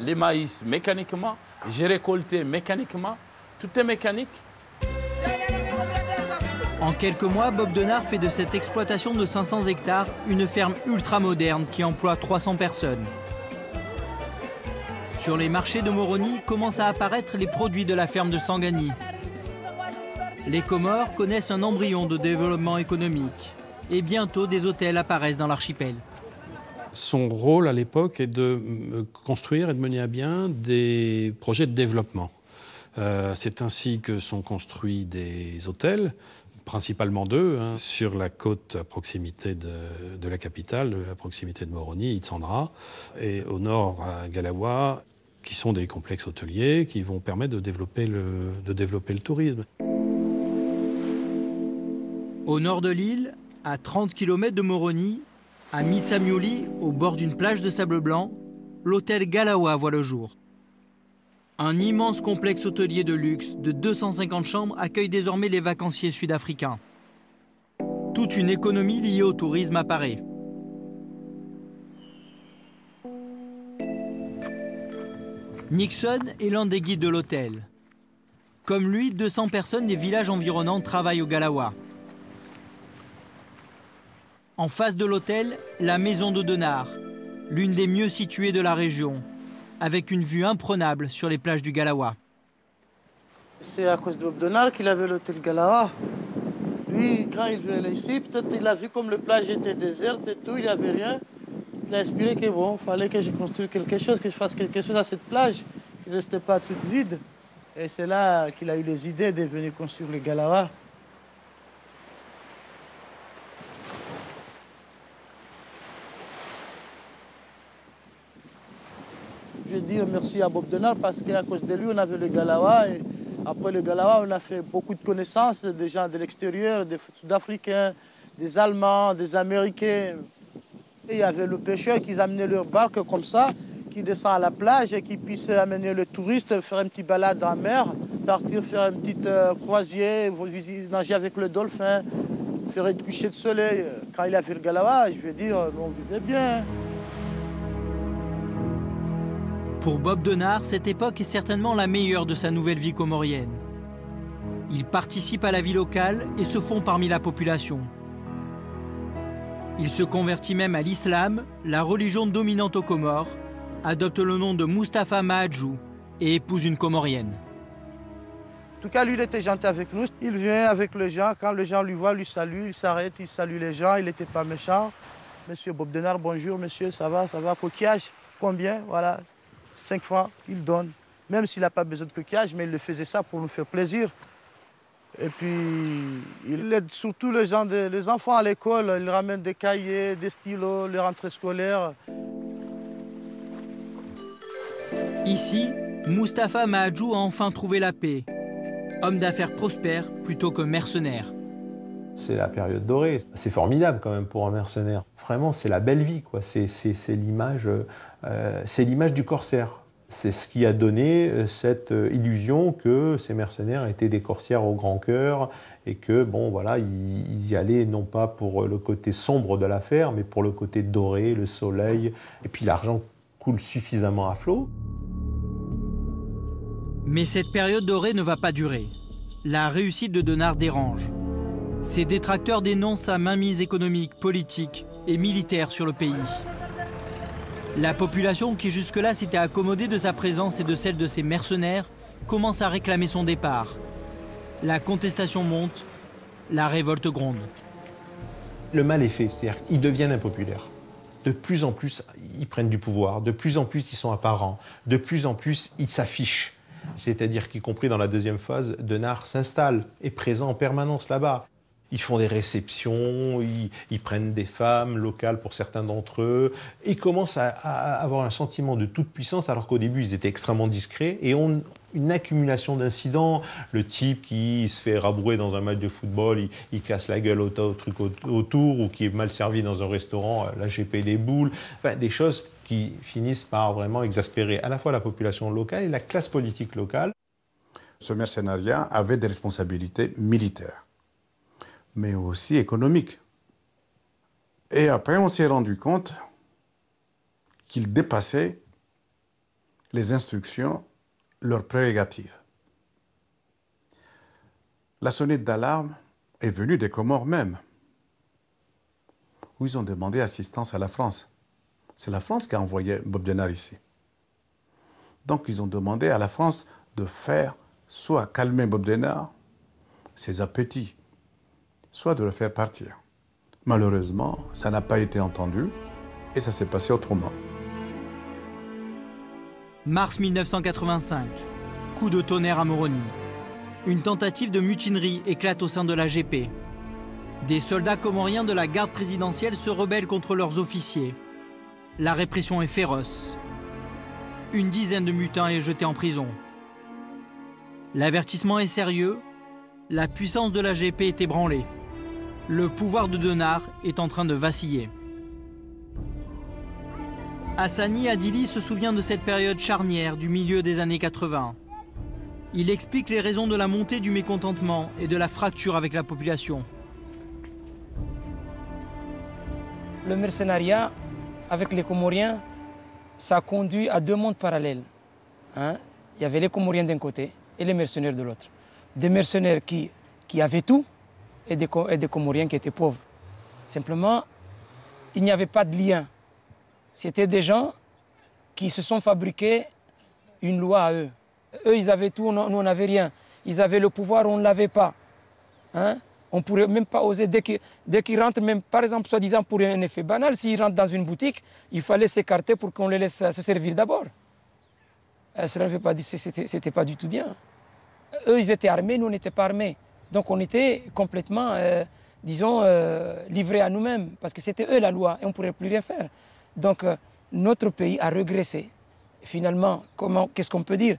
Les maïs mécaniquement, j'ai récolté mécaniquement, tout est mécanique. En quelques mois, Bob Denard fait de cette exploitation de 500 hectares une ferme ultra-moderne qui emploie 300 personnes. Sur les marchés de Moroni commencent à apparaître les produits de la ferme de Sangani. Les Comores connaissent un embryon de développement économique. Et bientôt, des hôtels apparaissent dans l'archipel. Son rôle à l'époque est de construire et de mener à bien des projets de développement. C'est ainsi que sont construits des hôtels, principalement deux, sur la côte à proximité de la capitale, à proximité de Moroni, Itsandra, et au nord à Galawa, qui sont des complexes hôteliers qui vont permettre de développer le tourisme. Au nord de l'île, à 30 km de Moroni, à Mitsamyuli, au bord d'une plage de sable blanc, l'hôtel Galawa voit le jour. Un immense complexe hôtelier de luxe de 250 chambres accueille désormais les vacanciers sud-africains. Toute une économie liée au tourisme apparaît. Nixon est l'un des guides de l'hôtel. Comme lui, 200 personnes des villages environnants travaillent au Galawa. En face de l'hôtel, la maison de Denard, l'une des mieux situées de la région, avec une vue imprenable sur les plages du Galawa. C'est à cause de Bob Denard qu'il avait l'hôtel Galawa. Lui, quand il venait ici, peut-être il a vu comme la plage était déserte et tout, il n'y avait rien. Il a inspiré que bon, il fallait que je construise quelque chose, que je fasse quelque chose à cette plage. Il ne restait pas toute vide. Et c'est là qu'il a eu les idées de venir construire le Galawa. Je veux dire merci à Bob Denard parce qu'à cause de lui, on avait le Galawa. Et après le Galawa, on a fait beaucoup de connaissances des gens de l'extérieur, des Sud-Africains, des Allemands, des Américains. Et il y avait le pêcheur qui amenait leur barque comme ça, qui descend à la plage et qui puisse amener le touriste, faire une petite balade en mer, partir faire une petite croisière, nager avec le dauphin, faire un coucher de soleil. Quand il a fait le Galawa, je veux dire, on vivait bien. Pour Bob Denard, cette époque est certainement la meilleure de sa nouvelle vie comorienne. Il participe à la vie locale et se fond parmi la population. Il se convertit même à l'islam, la religion dominante aux Comores, adopte le nom de Mustapha Mahadjou et épouse une Comorienne. En tout cas, lui, il était gentil avec nous. Il vient avec les gens. Quand les gens lui voient, lui salue, il s'arrête, il salue les gens. Il n'était pas méchant. Monsieur Bob Denard, bonjour, monsieur, ça va, coquillage, combien, voilà. 5 francs, il donne. Même s'il n'a pas besoin de coquillage, mais il le faisait ça pour nous faire plaisir. Et puis, il aide surtout les enfants à l'école. Il ramène des cahiers, des stylos, les rentrées scolaires. Ici, Mustapha Mahadjou a enfin trouvé la paix. Homme d'affaires prospère plutôt que mercenaire. C'est la période dorée. C'est formidable quand même pour un mercenaire. Vraiment, c'est la belle vie, quoi. C'est l'image du corsaire. C'est ce qui a donné cette illusion que ces mercenaires étaient des corsaires au grand cœur et que, bon, voilà, ils y allaient non pas pour le côté sombre de l'affaire, mais pour le côté doré, le soleil. Et puis l'argent coule suffisamment à flot. Mais cette période dorée ne va pas durer. La réussite de Denard dérange. Ses détracteurs dénoncent sa mainmise économique, politique et militaire sur le pays. La population, qui jusque-là s'était accommodée de sa présence et de celle de ses mercenaires, commence à réclamer son départ. La contestation monte, la révolte gronde. Le mal est fait, c'est-à-dire qu'ils deviennent impopulaires. De plus en plus, ils prennent du pouvoir, de plus en plus, ils sont apparents, de plus en plus, ils s'affichent. C'est-à-dire qu'y compris dans la deuxième phase, Denard s'installe, est présent en permanence là-bas. Ils font des réceptions, ils prennent des femmes locales pour certains d'entre eux. Ils commencent à avoir un sentiment de toute puissance alors qu'au début, ils étaient extrêmement discrets et ont une accumulation d'incidents. Le type qui se fait rabrouer dans un match de football, il casse la gueule au truc autour ou qui est mal servi dans un restaurant, la GP des boules. Enfin, des choses qui finissent par vraiment exaspérer à la fois la population locale et la classe politique locale. Ce mercenariat avait des responsabilités militaires, mais aussi économiques. Et après, on s'est rendu compte qu'il dépassait les instructions, leurs prérogatives. La sonnette d'alarme est venue des Comores même, où ils ont demandé assistance à la France. C'est la France qui a envoyé Bob Denard ici. Donc ils ont demandé à la France de faire soit calmer Bob Denard, ses appétits, soit de le faire partir. Malheureusement, ça n'a pas été entendu et ça s'est passé autrement. Mars 1985, coup de tonnerre à Moroni. Une tentative de mutinerie éclate au sein de l'AGP. Des soldats comoriens de la garde présidentielle se rebellent contre leurs officiers. La répression est féroce. Une dizaine de mutins est jetée en prison. L'avertissement est sérieux. La puissance de l'AGP est ébranlée. Le pouvoir de Denard est en train de vaciller. Hassani Adili se souvient de cette période charnière du milieu des années 80. Il explique les raisons de la montée du mécontentement et de la fracture avec la population. Le mercenariat avec les Comoriens, ça a conduit à deux mondes parallèles. Il y avait les Comoriens d'un côté et les mercenaires de l'autre. Des mercenaires qui avaient tout et des Comoriens qui étaient pauvres. Simplement, il n'y avait pas de lien. C'était des gens qui se sont fabriqués une loi à eux. Eux, ils avaient tout, nous, on n'avait rien. Ils avaient le pouvoir, on ne l'avait pas. On ne pourrait même pas oser, dès qu'ils rentrent, même par exemple, soi-disant pour un effet banal, s'ils rentrent dans une boutique, il fallait s'écarter pour qu'on les laisse se servir d'abord. Cela ne veut pas dire que c'était pas du tout bien. Eux, ils étaient armés, nous, on n'était pas armés. Donc on était complètement, disons, livrés à nous-mêmes, parce que c'était eux la loi et on ne pourrait plus rien faire. Donc notre pays a régressé. Finalement, qu'est-ce qu'on peut dire?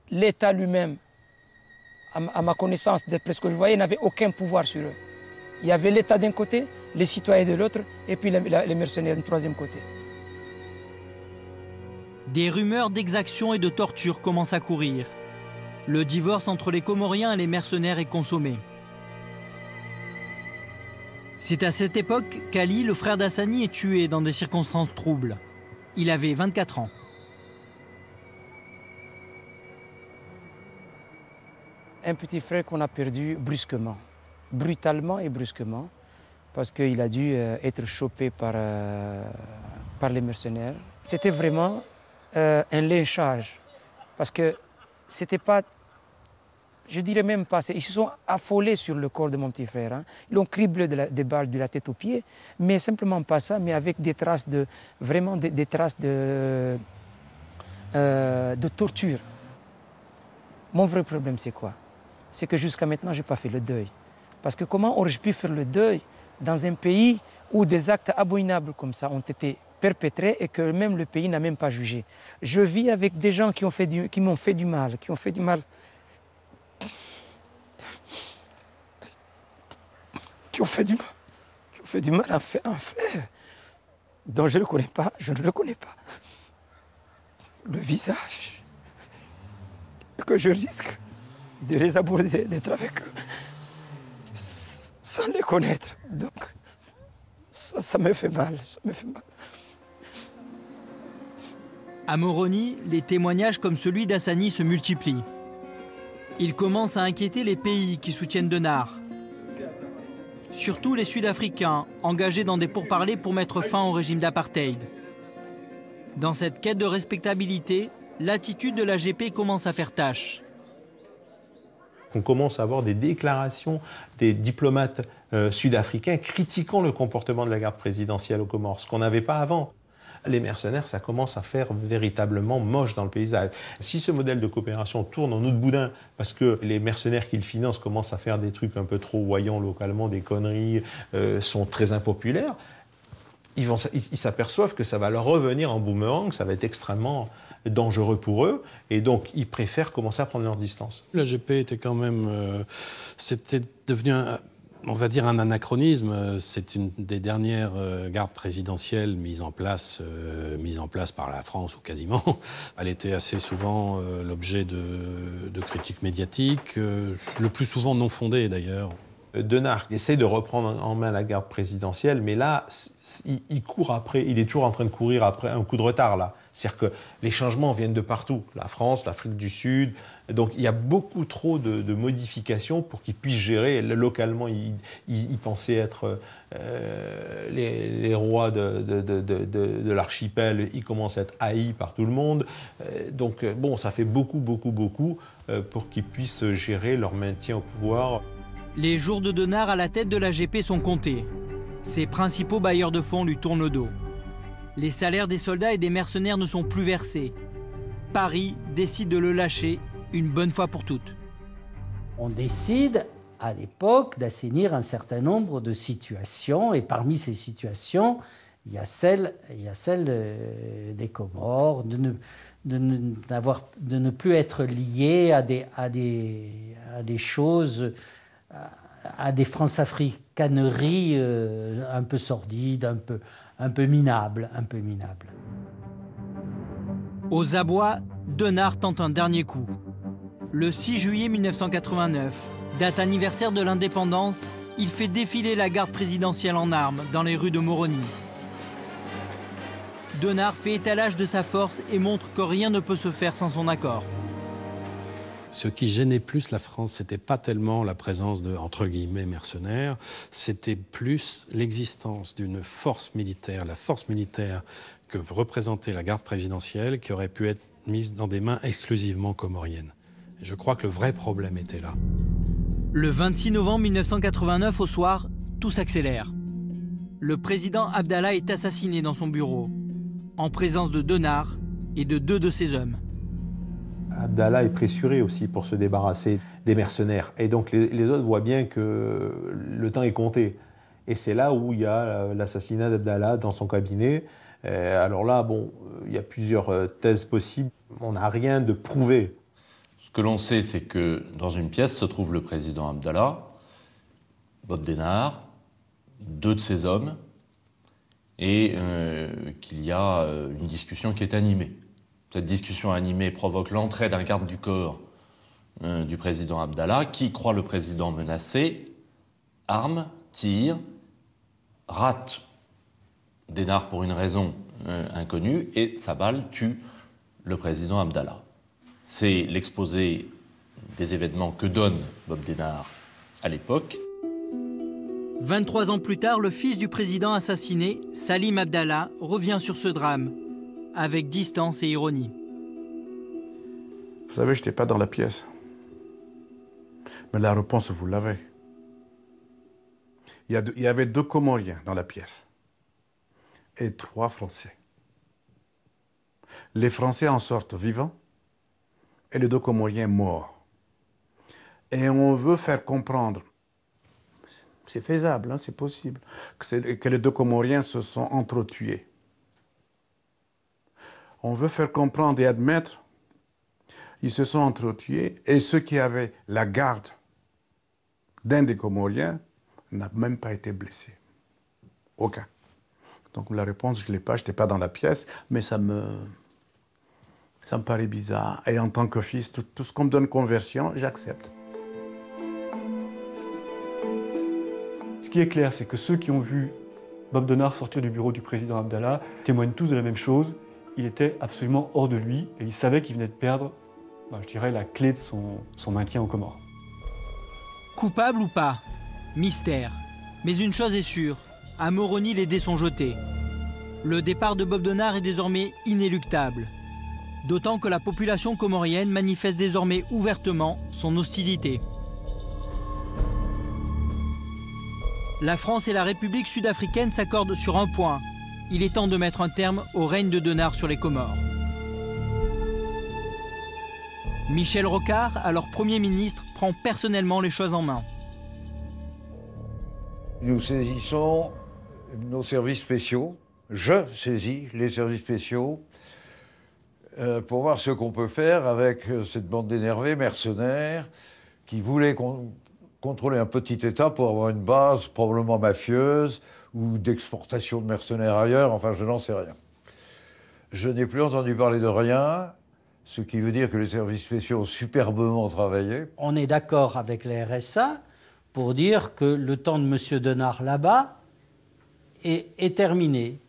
L'État lui-même, à ma connaissance, d'après ce que je voyais, n'avait aucun pouvoir sur eux. Il y avait l'État d'un côté, les citoyens de l'autre, et puis les mercenaires du troisième côté. Des rumeurs d'exactions et de torture commencent à courir. Le divorce entre les Comoriens et les mercenaires est consommé. C'est à cette époque qu'Ali, le frère d'Hassani, est tué dans des circonstances troubles. Il avait 24 ans. Un petit frère qu'on a perdu brusquement, brutalement et brusquement, parce qu'il a dû être chopé par les mercenaires. C'était vraiment un lynchage, parce que c'était pas, je dirais même pas, ils se sont affolés sur le corps de mon petit frère. Ils l'ont criblé des balles de la tête aux pieds, mais simplement pas ça, mais avec des traces vraiment des traces de torture. Mon vrai problème, c'est quoi? C'est que jusqu'à maintenant, je n'ai pas fait le deuil. Parce que comment aurais-je pu faire le deuil dans un pays où des actes abominables comme ça ont été perpétrés et que même le pays n'a même pas jugé? Je vis avec des gens qui m'ont fait du mal, qui ont fait du mal à un frère dont je ne le connais pas, le visage, et que je risque de les aborder, d'être avec eux, sans les connaître. Donc, ça me fait mal, À Moroni, les témoignages comme celui d'Hassani se multiplient. Ils commencent à inquiéter les pays qui soutiennent Denard. Surtout les Sud-Africains, engagés dans des pourparlers pour mettre fin au régime d'apartheid. Dans cette quête de respectabilité, l'attitude de l'AGP commence à faire tâche. On commence à avoir des déclarations des diplomates sud-africains critiquant le comportement de la garde présidentielle aux Comores, ce qu'on n'avait pas avant. Les mercenaires, ça commence à faire véritablement moche dans le paysage. Si ce modèle de coopération tourne en eau de boudin, parce que les mercenaires qui le financent commencent à faire des trucs un peu trop voyants localement, des conneries, sont très impopulaires, ils s'aperçoivent que ça va leur revenir en boomerang, ça va être extrêmement dangereux pour eux, et donc ils préfèrent commencer à prendre leur distance. L'AGP était quand même... c'était devenu, on va dire, un anachronisme. C'est une des dernières gardes présidentielles mises en place par la France, ou quasiment. Elle était assez souvent l'objet de critiques médiatiques, le plus souvent non fondées d'ailleurs. Denard essaie de reprendre en main la garde présidentielle, mais là, il court après, il est toujours en train de courir après un coup de retard, là. C'est-à-dire que les changements viennent de partout, la France, l'Afrique du Sud, donc il y a beaucoup trop de modifications pour qu'il puisse gérer. Localement, il pensait être les rois de l'archipel, ils commencent à être haïs par tout le monde, donc bon, ça fait beaucoup pour qu'ils puissent gérer leur maintien au pouvoir. Les jours de Denard à la tête de l'AGP sont comptés. Ses principaux bailleurs de fonds lui tournent le dos. Les salaires des soldats et des mercenaires ne sont plus versés. Paris décide de le lâcher une bonne fois pour toutes. On décide à l'époque d'assainir un certain nombre de situations, et parmi ces situations, il y a celle des Comores, de ne plus être lié à des choses, à des france-africaneries un peu sordides, un peu minables. Aux abois, Denard tente un dernier coup. Le 6 juillet 1989, date anniversaire de l'indépendance, il fait défiler la garde présidentielle en armes dans les rues de Moroni. Denard fait étalage de sa force et montre que rien ne peut se faire sans son accord. Ce qui gênait plus la France, c'était pas tellement la présence de, entre guillemets, mercenaires, c'était plus l'existence d'une force militaire, la force militaire que représentait la garde présidentielle, qui aurait pu être mise dans des mains exclusivement comoriennes. Et je crois que le vrai problème était là. Le 26 novembre 1989, au soir, tout s'accélère. Le président Abdallah est assassiné dans son bureau, en présence de Denard et de 2 de ses hommes. Abdallah est pressuré aussi pour se débarrasser des mercenaires. Et donc les autres voient bien que le temps est compté. Et c'est là où il y a l'assassinat d'Abdallah dans son cabinet. Alors là, bon, il y a plusieurs thèses possibles. On n'a rien de prouvé. Ce que l'on sait, c'est que dans une pièce se trouve le président Abdallah, Bob Denard, 2 de ses hommes, et qu'il y a une discussion qui est animée. Cette discussion animée provoque l'entrée d'un garde du corps du président Abdallah, qui croit le président menacé, arme, tire, rate Denard pour une raison inconnue, et sa balle tue le président Abdallah. C'est l'exposé des événements que donne Bob Denard à l'époque. 23 ans plus tard, le fils du président assassiné, Salim Abdallah, revient sur ce drame, avec distance et ironie. Vous savez, je n'étais pas dans la pièce. Mais la réponse, vous l'avez. Il y avait 2 Comoriens dans la pièce et 3 Français. Les Français en sortent vivants et les 2 Comoriens morts. Et on veut faire comprendre, c'est faisable, hein, c'est possible, que les 2 Comoriens se sont entretués. On veut faire comprendre et admettre, ils se sont entretués, et ceux qui avaient la garde d'un des Comoriens n'a même pas été blessé. Aucun. Donc la réponse, je ne l'ai pas, je n'étais pas dans la pièce, mais ça me paraît bizarre. Et en tant que fils, tout ce qu'on me donne conversion, j'accepte. Ce qui est clair, c'est que ceux qui ont vu Bob Denard sortir du bureau du président Abdallah témoignent tous de la même chose. Il était absolument hors de lui et il savait qu'il venait de perdre, je dirais, la clé de son maintien aux Comores. Coupable ou pas, mystère. Mais une chose est sûre, à Moroni, les dés sont jetés. Le départ de Bob Denard est désormais inéluctable. D'autant que la population comorienne manifeste désormais ouvertement son hostilité. La France et la République sud-africaine s'accordent sur un point. Il est temps de mettre un terme au règne de Denard sur les Comores. Michel Rocard, alors Premier ministre, prend personnellement les choses en main. Nous saisissons nos services spéciaux. Je saisis les services spéciaux pour voir ce qu'on peut faire avec cette bande d'énervés mercenaires qui voulaient contrôler un petit État pour avoir une base probablement mafieuse ou d'exportation de mercenaires ailleurs, enfin je n'en sais rien. Je n'ai plus entendu parler de rien, ce qui veut dire que les services spéciaux ont superbement travaillé. On est d'accord avec les RSA pour dire que le temps de M. Denard là-bas est terminé.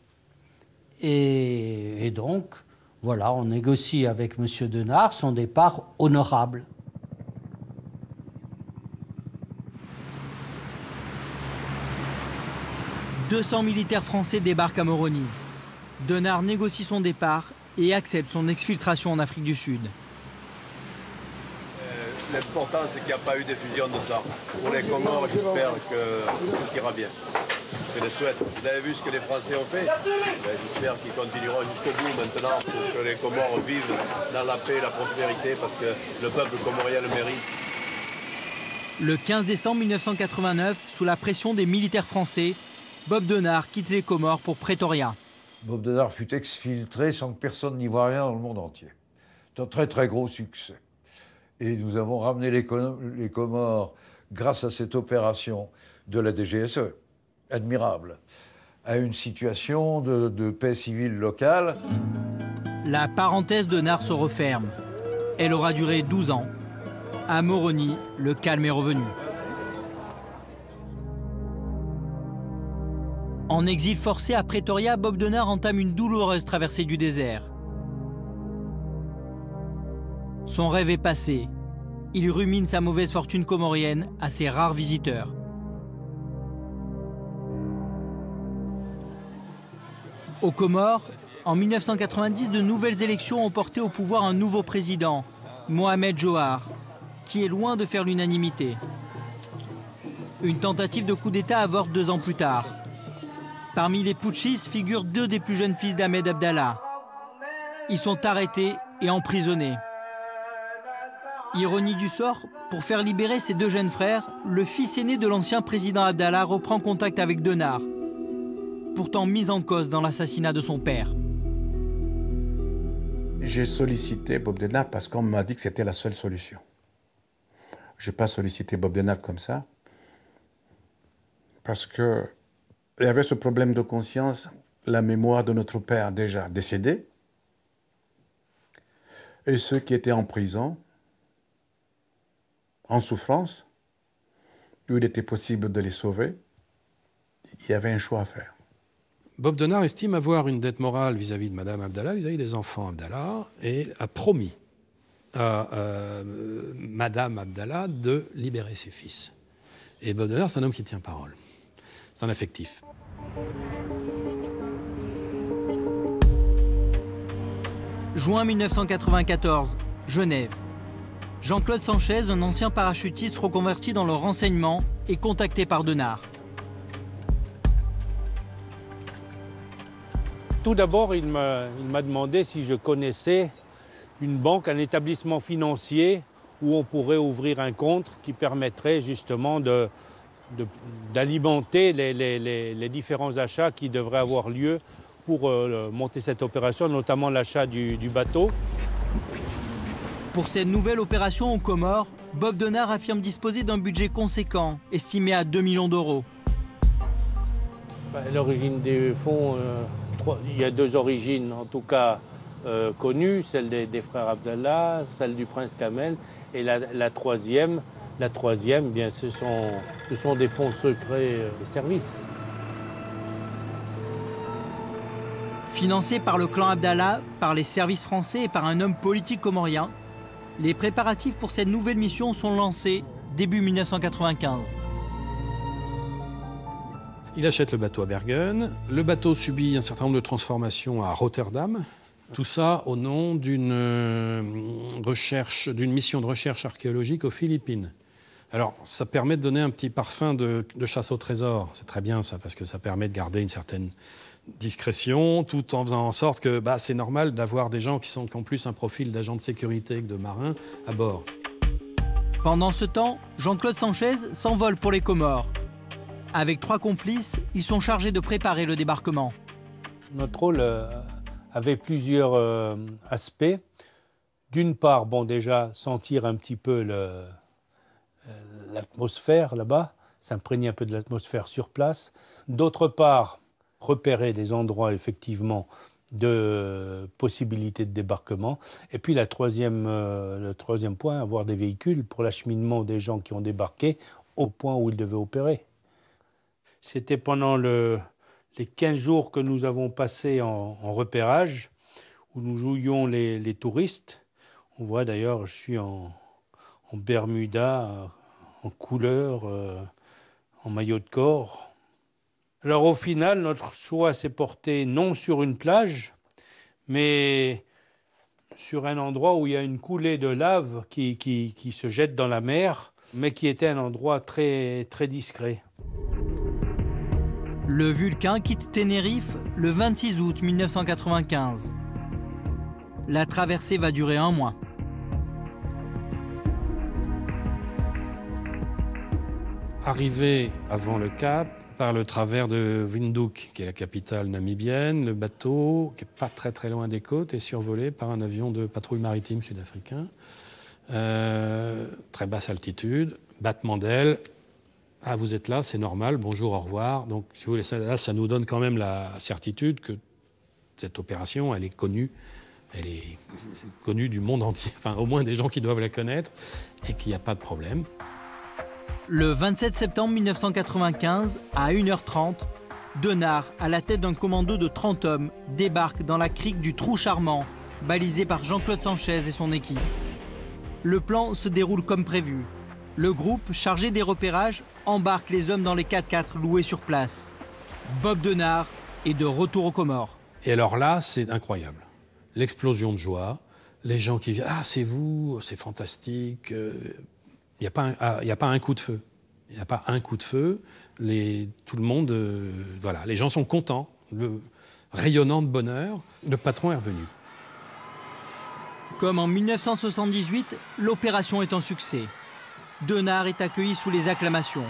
Et donc, voilà, on négocie avec M. Denard son départ honorable. « 200 militaires français débarquent à Moroni. Denard négocie son départ et accepte son exfiltration en Afrique du Sud. L'important, c'est qu'il n'y a pas eu d'effusion de sang. Pour les Comores, j'espère que tout ira bien. Je le souhaite. Vous avez vu ce que les Français ont fait? J'espère qu'ils continueront jusqu'au bout maintenant pour que les Comores vivent dans la paix et la prospérité parce que le peuple comorien le mérite. Le 15 décembre 1989, sous la pression des militaires français, Bob Denard quitte les Comores pour Pretoria. Bob Denard fut exfiltré sans que personne n'y voie rien dans le monde entier. C'est un très très gros succès. Et nous avons ramené les Comores, grâce à cette opération de la DGSE, admirable, à une situation de paix civile locale. La parenthèse Denard se referme. Elle aura duré 12 ans. À Moroni, le calme est revenu. En exil forcé à Pretoria, Bob Denard entame une douloureuse traversée du désert. Son rêve est passé. Il rumine sa mauvaise fortune comorienne à ses rares visiteurs. Aux Comores, en 1990, de nouvelles élections ont porté au pouvoir un nouveau président, Mohamed Johar, qui est loin de faire l'unanimité. Une tentative de coup d'État avorte 2 ans plus tard. Parmi les putschistes figurent 2 des plus jeunes fils d'Ahmed Abdallah. Ils sont arrêtés et emprisonnés. Ironie du sort, pour faire libérer ses 2 jeunes frères, le fils aîné de l'ancien président Abdallah reprend contact avec Denard, pourtant mis en cause dans l'assassinat de son père. J'ai sollicité Bob Denard parce qu'on m'a dit que c'était la seule solution. Je n'ai pas sollicité Bob Denard comme ça, parce qu'il y avait ce problème de conscience, la mémoire de notre père déjà décédé, et ceux qui étaient en prison, en souffrance, où il était possible de les sauver. Il y avait un choix à faire. Bob Denard estime avoir une dette morale vis-à-vis de Madame Abdallah, vis-à-vis des enfants Abdallah, et a promis à Madame Abdallah de libérer ses fils. Et Bob Denard, c'est un homme qui tient parole. C'est un affectif. Juin 1994, Genève. Jean-Claude Sanchez, un ancien parachutiste reconverti dans le renseignement, est contacté par Denard. Tout d'abord, il m'a demandé si je connaissais une banque, un établissement financier où on pourrait ouvrir un compte qui permettrait justement d'alimenter les différents achats qui devraient avoir lieu pour monter cette opération, notamment l'achat du bateau. Pour cette nouvelle opération aux Comores, Bob Denard affirme disposer d'un budget conséquent, estimé à 2 millions d'euros. L'origine des fonds, il y a 2 origines en tout cas connues, celle des frères Abdallah, celle du prince Kamel, et la troisième, bien, ce sont des fonds secrets des services. Financé par le clan Abdallah, par les services français et par un homme politique comorien, les préparatifs pour cette nouvelle mission sont lancés début 1995. Il achète le bateau à Bergen. Le bateau subit un certain nombre de transformations à Rotterdam. Tout ça au nom d'une mission de recherche archéologique aux Philippines. Alors, ça permet de donner un petit parfum de chasse au trésor. C'est très bien ça, parce que ça permet de garder une certaine discrétion, tout en faisant en sorte que c'est normal d'avoir des gens qui ont plus un profil d'agent de sécurité que de marin à bord. Pendant ce temps, Jean-Claude Sanchez s'envole pour les Comores. Avec 3 complices, ils sont chargés de préparer le débarquement. Notre rôle avait plusieurs aspects. D'une part, déjà, sentir un petit peu l'atmosphère là-bas, s'imprégner un peu de l'atmosphère sur place. D'autre part, repérer des endroits effectivement de possibilités de débarquement. Et puis le troisième point, avoir des véhicules pour l'acheminement des gens qui ont débarqué au point où il devait opérer. C'était pendant les 15 jours que nous avons passés en repérage, où nous jouions les touristes. On voit d'ailleurs, je suis en Bermuda, en couleur, en maillot de corps. Alors au final, notre choix s'est porté non sur une plage, mais sur un endroit où il y a une coulée de lave qui se jette dans la mer, mais qui était un endroit très, très discret. Le Vulcain quitte Tenerife le 26 août 1995. La traversée va durer 1 mois. Arrivé avant le Cap, par le travers de Windhoek, qui est la capitale namibienne, le bateau, qui n'est pas très très loin des côtes, est survolé par un avion de patrouille maritime sud-africain. Très basse altitude, battement d'ailes. Ah, vous êtes là, c'est normal, bonjour, au revoir. Donc, si vous voulez, ça nous donne quand même la certitude que cette opération, elle est connue du monde entier, enfin au moins des gens qui doivent la connaître, et qu'il n'y a pas de problème. Le 27 septembre 1995, à 1h30, Denard, à la tête d'un commando de 30 hommes, débarque dans la crique du Trou Charmant, balisé par Jean-Claude Sanchez et son équipe. Le plan se déroule comme prévu. Le groupe, chargé des repérages, embarque les hommes dans les 4x4 loués sur place. Bob Denard est de retour aux Comores. Et alors là, c'est incroyable. L'explosion de joie, les gens qui viennent « Ah, c'est vous, c'est fantastique !» Il n'y a pas un coup de feu. Il n'y a pas un coup de feu. Tout le monde, voilà, les gens sont contents, rayonnant de bonheur. Le patron est revenu. Comme en 1978, l'opération est un succès. Denard est accueilli sous les acclamations.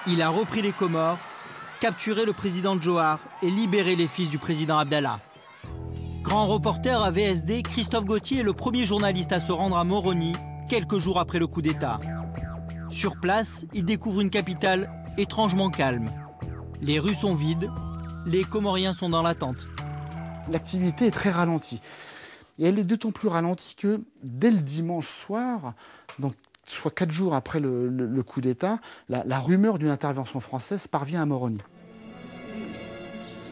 Il a repris les Comores, capturé le président Djohar et libéré les fils du président Abdallah. Grand reporter à VSD, Christophe Gauthier est le premier journaliste à se rendre à Moroni, quelques jours après le coup d'État. Sur place, il découvre une capitale étrangement calme. Les rues sont vides, les Comoriens sont dans l'attente. L'activité est très ralentie. Et elle est d'autant plus ralentie que dès le dimanche soir, donc soit 4 jours après le coup d'État, la rumeur d'une intervention française parvient à Moroni.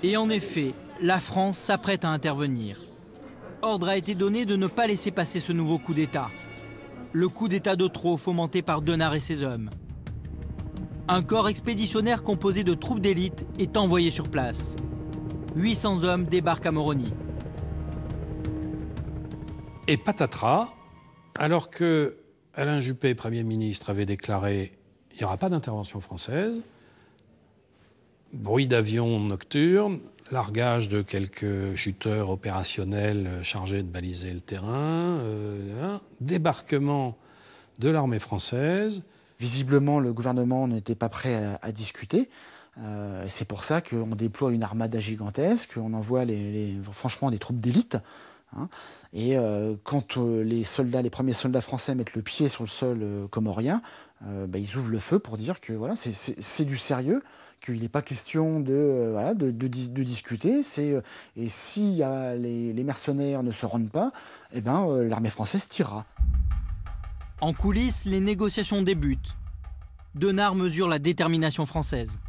Et en effet, la France s'apprête à intervenir. Ordre a été donné de ne pas laisser passer ce nouveau coup d'État. Le coup d'État de trop fomenté par Denard et ses hommes. Un corps expéditionnaire composé de troupes d'élite est envoyé sur place. 800 hommes débarquent à Moroni. Et patatras, alors que Alain Juppé, Premier ministre, avait déclaré « il n'y aura pas d'intervention française », bruit d'avions nocturnes, largage de quelques chuteurs opérationnels chargés de baliser le terrain, débarquement de l'armée française. Visiblement, le gouvernement n'était pas prêt à discuter. C'est pour ça qu'on déploie une armada gigantesque, on envoie franchement des troupes d'élite. Et quand les premiers soldats français mettent le pied sur le sol comorien, ils ouvrent le feu pour dire que voilà, c'est du sérieux, qu'il n'est pas question de discuter. Et si les mercenaires ne se rendent pas, l'armée française tirera. En coulisses, les négociations débutent. Denard mesure la détermination française.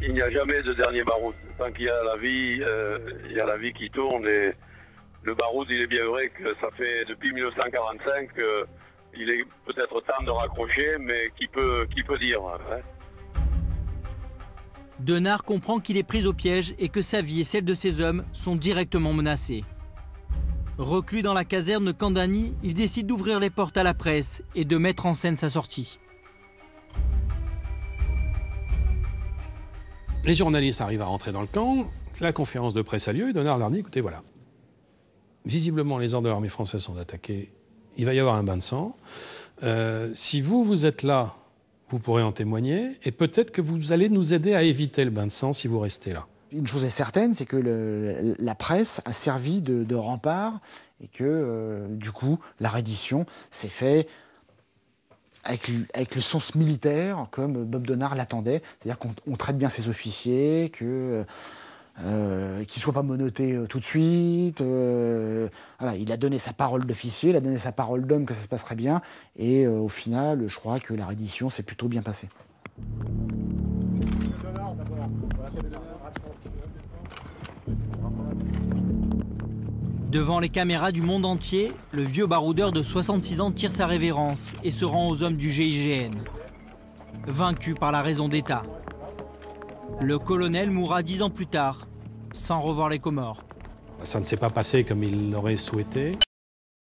Il n'y a jamais de dernier baroud. Tant qu'il y a la vie, il y a la vie qui tourne. Et le baroud, il est bien vrai que ça fait depuis 1945 qu'il est peut-être temps de raccrocher, mais qui peut dire hein. Denard comprend qu'il est pris au piège et que sa vie et celle de ses hommes sont directement menacées. Reclus dans la caserne de Kandani, il décide d'ouvrir les portes à la presse et de mettre en scène sa sortie. Les journalistes arrivent à rentrer dans le camp, la conférence de presse a lieu et Denard leur dit « écoutez, voilà, visiblement les ordres de l'armée française sont attaqués, il va y avoir un bain de sang. Si vous êtes là, vous pourrez en témoigner et peut-être que vous allez nous aider à éviter le bain de sang si vous restez là. » Une chose est certaine, c'est que la presse a servi de rempart et que, du coup, la reddition s'est faite avec le sens militaire, comme Bob Denard l'attendait. C'est-à-dire qu'on traite bien ses officiers, que qu'il ne soit pas menotté tout de suite. Voilà, il a donné sa parole d'officier, il a donné sa parole d'homme que ça se passerait bien. Et au final, je crois que la reddition s'est plutôt bien passée. Devant les caméras du monde entier, le vieux baroudeur de 66 ans tire sa révérence et se rend aux hommes du GIGN. Vaincu par la raison d'État. Le colonel mourra 10 ans plus tard, sans revoir les Comores. Ça ne s'est pas passé comme il l'aurait souhaité.